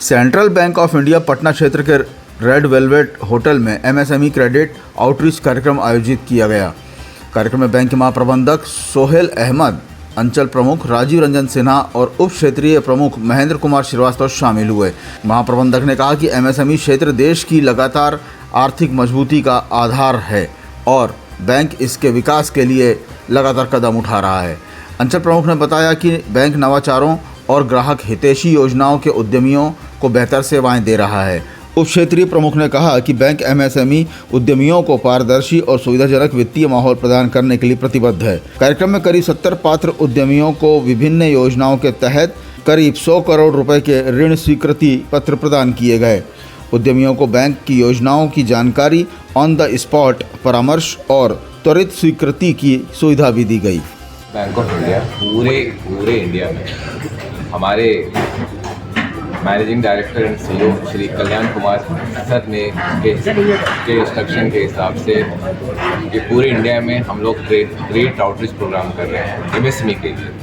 Central bank of India Patna क्षेत्र के red velvet hotel में एमएसएमई क्रेडिट आउटरीच कार्यक्रम आयोजित किया गया। कार्यक्रम में बैंक के महाप्रबंधक सोहेल अहमद, अंचल प्रमुख राजीव रंजन सिन्हा और उप क्षेत्रीय प्रमुख महेंद्र कुमार श्रीवास्तव शामिल हुए। महाप्रबंधक ने कहा कि एमएसएमई क्षेत्र देश की लगातार आर्थिक मजबूती का आधार है और बैंक इसके विकास के लिए लगातार कदम उठा रहा है। अंचल प्रमुख ने बताया कि बैंक नवाचारों और ग्राहक हितैषी योजनाओं के उद्यमियों को बेहतर सेवाएं दे रहा है। उप क्षेत्रीय प्रमुख ने कहा कि बैंक एमएसएमई उद्यमियों को पारदर्शी और सुविधाजनक वित्तीय माहौल प्रदान करने के लिए प्रतिबद्ध है। कार्यक्रम में करीब 70 पात्र उद्यमियों को विभिन्न योजनाओं के तहत करीब 100 करोड़ रुपए के ऋण स्वीकृति पत्र प्रदान किए गए। उद्यमियों को बैंक की योजनाओं की जानकारी, ऑन द स्पॉट परामर्श और त्वरित स्वीकृति की सुविधा भी दी गई। बैंक ऑफ इंडिया पूरे इंडिया में हमारे managing director and CEO Shri Kalyan Kumar sir ने के इंस्ट्रक्शन के हिसाब से कि पूरे इंडिया में हम लोग ग्रेट आउटरीच प्रोग्राम कर रहे हैं एमएसएमई के लिए।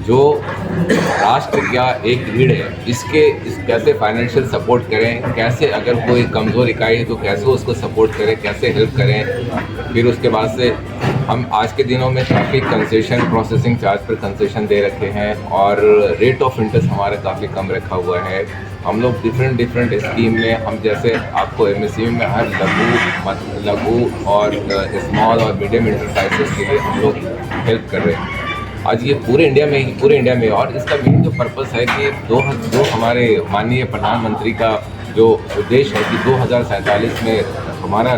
जो राष्ट्र का एक रीढ़ है, कैसे फाइनेंशियल सपोर्ट करें, कैसे अगर कोई कमज़ोर इकाई है तो कैसे उसको सपोर्ट करें, कैसे हेल्प करें। फिर उसके बाद से हम आज के दिनों में काफ़ी कंसेशन, प्रोसेसिंग चार्ज पर कंसेशन दे रखे हैं और रेट ऑफ इंटरेस्ट हमारा काफ़ी कम रखा हुआ है। हम लोग डिफरेंट स्कीम में हम जैसे आपको एमएसएमई में हर लघु और स्मॉल और मीडियम इंटरप्राइजेस के लिए हम लोग हेल्प कर रहे हैं। आज ये पूरे इंडिया में और इसका मेन जो पर्पस है कि दो हमारे माननीय प्रधानमंत्री का जो उद्देश्य है कि 2047 में हमारा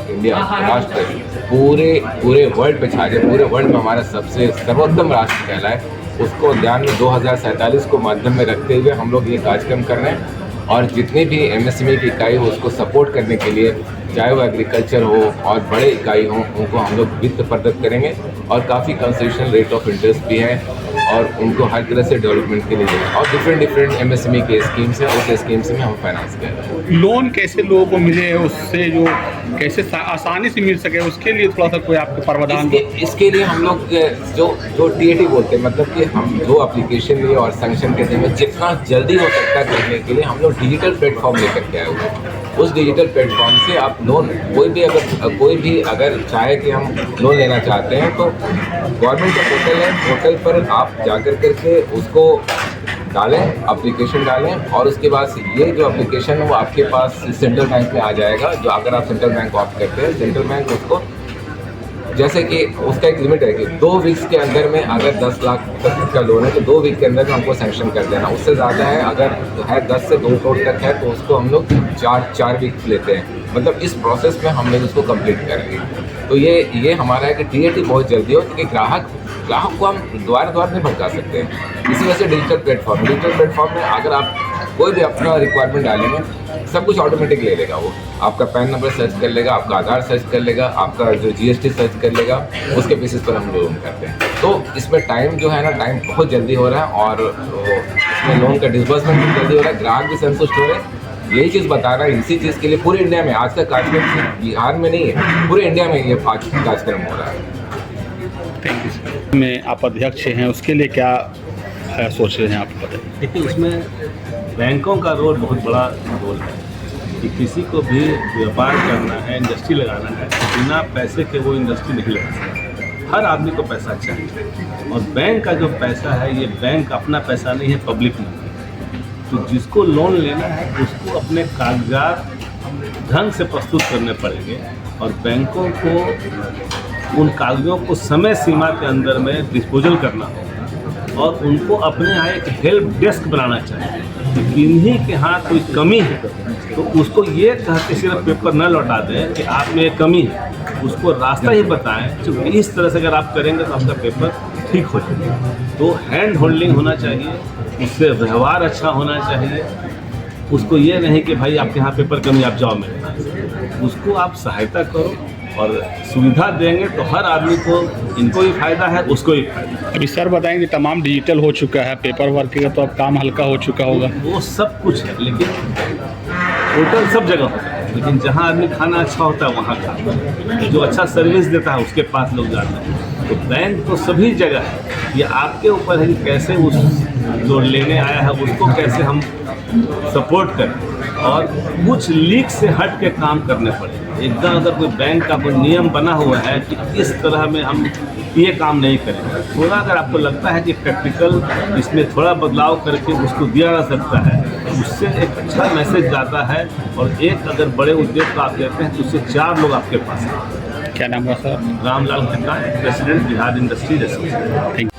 इंडिया राष्ट्र पूरे वर्ल्ड पे छा जाए, पूरे वर्ल्ड में हमारा सबसे सर्वोत्तम राष्ट्र कहलाए, उसको ध्यान में 2047 को माध्यम में रखते हुए हम लोग ये कार्यक्रम कर रहे हैं। और जितनी भी एमएसएमई की इकाई हो उसको सपोर्ट करने के लिए, चाहे वो एग्रीकल्चर हो और बड़े इकाई हो, उनको हम लोग वित्त प्रदत्त करेंगे और काफ़ी कंसेशन रेट ऑफ इंटरेस्ट भी है और उनको हर तरह से डेवलपमेंट के लिए देंगे। और डिफरेंट एमएसएमई के स्कीम्स हैं, उस स्कीम्स में हम फाइनेंस कर रहे हैं। लोन कैसे लोगों को मिले, उससे जो कैसे आसानी से मिल सके, उसके लिए थोड़ा सा कोई आपको प्रावधान? इसके लिए हम लोग जो टीएटी बोलते हैं, मतलब कि हम जो एप्लीकेशन लिए और सैंक्शन करने में जितना जल्दी हो सकता है करने के लिए हम लोग डिजिटल प्लेटफॉर्म लेकर के आए हुए हैं। उस डिजिटल प्लेटफॉर्म से आप लोन कोई भी अगर चाहे कि हम लोन लेना चाहते हैं तो गवर्नमेंट का पोर्टल है, पोर्टल पर आप जाकर करके उसको डालें, एप्लीकेशन डालें और उसके बाद ये जो एप्लीकेशन है वो आपके पास सेंट्रल बैंक में आ जाएगा। जो अगर आप सेंट्रल बैंक ऑप्ट करते हैं, सेंट्रल बैंक उसको जैसे कि उसका एक लिमिट है कि 2 वीक्स के अंदर में अगर 10 लाख तक का लोन है तो 2 वीक के अंदर में हमको सैंक्शन कर देना। उससे ज़्यादा है अगर है 10 से 2 करोड़ तक है तो उसको हम लोग 4 वीक्स लेते हैं। मतलब इस प्रोसेस में हम लोग उसको कंप्लीट करेंगे। तो ये हमारा है कि टीएटी बहुत जल्दी हो, क्योंकि ग्राहक को हम द्वार नहीं भटका सकते हैं। इसी वजह से डिजिटल प्लेटफॉर्म में अगर आप कोई भी अपना रिक्वायरमेंट डालेंगे सब कुछ ऑटोमेटिक ले लेगा। वो आपका पैन नंबर सर्च कर लेगा, आपका आधार सर्च कर लेगा, आपका जो जीएसटी सर्च कर लेगा, उसके बेसिस पर हम लोन करते हैं। तो इसमें टाइम जो है ना, टाइम बहुत जल्दी हो रहा है और इसमें लोन का डिस्बर्समेंट भी जल्दी हो रहा है, ग्राहक भी संतुष्ट हो रहे हैं। यही चीज़ बता रहा है, इसी चीज़ के लिए पूरे इंडिया में आज का कार्यक्रम सिर्फ बिहार में नहीं है, पूरे इंडिया में ये कार्यक्रम हो रहा है। Thank you sir. में आप अध्यक्ष हैं, उसके लिए क्या सोच रहे हैं आप बताइए? देखिए, इसमें बैंकों का रोल बहुत बड़ा रोल है कि किसी को भी व्यापार करना है, इंडस्ट्री लगाना है, बिना पैसे के वो इंडस्ट्री नहीं लगा सकता। हर आदमी को पैसा चाहिए और बैंक का जो पैसा है ये बैंक अपना पैसा नहीं है, पब्लिक नहीं है। तो जिसको लोन लेना है उसको अपने कागजात ढंग से प्रस्तुत करने पड़ेंगे और बैंकों को उन कागजों को समय सीमा के अंदर में डिस्पोजल करना होगा और उनको अपने यहाँ एक हेल्प डेस्क बनाना चाहिए कि किन्हीं के यहाँ कोई कमी है तो उसको ये कह के सिर्फ पेपर न लौटा दें कि आप में कमी है, उसको रास्ता ही बताएं कि इस तरह से अगर आप करेंगे तो आपका पेपर ठीक हो जाएगा। तो हैंड होल्डिंग होना चाहिए, उससे व्यवहार अच्छा होना चाहिए। उसको ये नहीं कि भाई आपके यहाँ पेपर कमी, आप जाओ मेरे, उसको आप सहायता करो और सुविधा देंगे तो हर आदमी को, इनको भी फायदा है, उसको भी फायदा है। अभी सर बताएंगे तमाम डिजिटल हो चुका है, पेपर वर्क का तो अब काम हल्का हो चुका होगा। वो सब कुछ है, लेकिन होटल सब जगह होता है, लेकिन जहाँ आदमी खाना अच्छा होता है वहाँ खाता है, जो अच्छा सर्विस देता है उसके पास लोग जाते हैं। तो बैंक तो सभी जगह है, ये आपके ऊपर है कि कैसे उस जो लेने आया है उसको कैसे हम सपोर्ट करें और कुछ लीक से हट के काम करने पड़े। एकदम अगर कोई बैंक का कोई नियम बना हुआ है कि इस तरह में हम ये काम नहीं करेंगे, थोड़ा अगर आपको लगता है कि प्रैक्टिकल इसमें थोड़ा बदलाव करके उसको दिया जा सकता है, उससे एक अच्छा मैसेज जाता है और एक अगर बड़े उद्योग को आप देते हैं तो उससे 4 लोग आपके पास हैं। क्या नाम हुआ सर? रामलाल खट्टा, president Bihar industries association. Thank